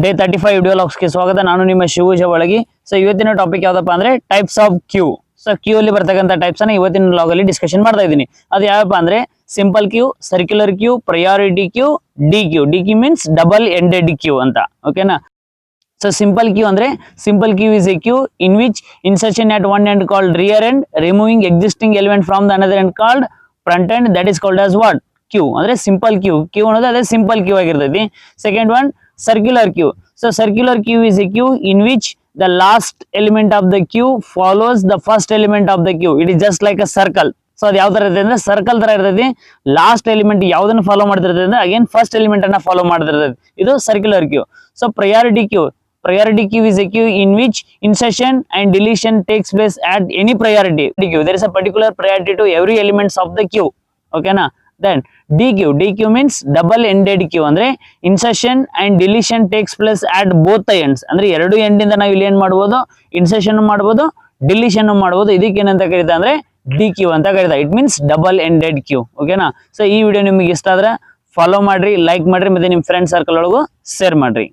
Day 35 video ಲಾಗ್ಸ್ಗೆ ಸ್ವಾಗತ. ನಾನು ನಿಮ್ಮ ಶಿವು ಜವಳಗಿ. ಸೊ ಇವತ್ತಿನ ಟಾಪಿಕ್ ಯಾವ್ದಪ್ಪ ಅಂದ್ರೆ types of queue. So queue ಅಲ್ಲಿ ಬರ್ತಕ್ಕಂಥ ಟೈಪ್ಸ್ ಅನ್ನ ಇವತ್ತಿನ ಲಾಗ್ ಅಲ್ಲಿ ಡಿಸ್ಕಷನ್ ಮಾಡ್ತಾ ಇದ್ದೀನಿ. ಅದು ಯಾವಪ್ಪ ಅಂದ್ರೆ simple queue, circular queue, priority queue, D queue. D queue means double ended queue ಅಂತ. ಓಕೆನಾ? So simple queue andre simple queue is a queue in which insertion at one end called rear end, removing existing element from the another end called front end, that is called as what? Queue. Andre simple queue. Queue ಅನ್ನೋದು ಅದೇ simple queue ಆಗಿರ್ತೈತಿ. Second one circular queue. So circular queue is a queue in which the last element of the queue follows the first element of the queue. It is just like a circle. So ಅದು ಯಾವ ತರ ಇರ್ತದೆ ಅಂದ್ರೆ circle ತರ ಇರ್ತೈತಿ. Last element ಯಾವ್ದನ್ನ follow ಮಾಡ್ತಿರ್ತದೆ ಅಂದ್ರೆ ಅಗೇನ್ ಫಸ್ಟ್ ಎಲಿಮೆಂಟ್ ಅನ್ನ ಫಾಲೋ ಮಾಡ್ತಿರ್ತದೆ. ಇದು circular queue. So priority queue. Priority queue is a queue in which insertion and deletion takes place at any priority queue. There is a particular priority to every elements of the queue. Okay na? Then D queue. D queue means double ended queue. Andre insertion and deletion takes place at both the ends. Andre ಎರಡು end ಇಂದ ನಾವು ಇಲ್ಲಿ ಏನ್ ಮಾಡಬಹುದು, insertion ಮಾಡಬಹುದು, deletion ಮಾಡಬಹುದು. ಇದಕ್ಕೆ ಏನಂತ ಕರೀತಾ ಅಂದ್ರೆ ಡಿ ಕ್ಯೂ ಅಂತ ಕರೀತಾ. It means double ended queue. ಓಕೆನಾ? ಸೊ ಈ ವಿಡಿಯೋ ನಿಮಗೆ ಇಷ್ಟ ಆದ್ರೆ ಫಾಲೋ ಮಾಡ್ರಿ, ಲೈಕ್ ಮಾಡ್ರಿ, ಮತ್ತೆ ನಿಮ್ಮ ಫ್ರೆಂಡ್ ಸರ್ಕಲ್ ಒಳಗೂ ಶೇರ್ ಮಾಡ್ರಿ.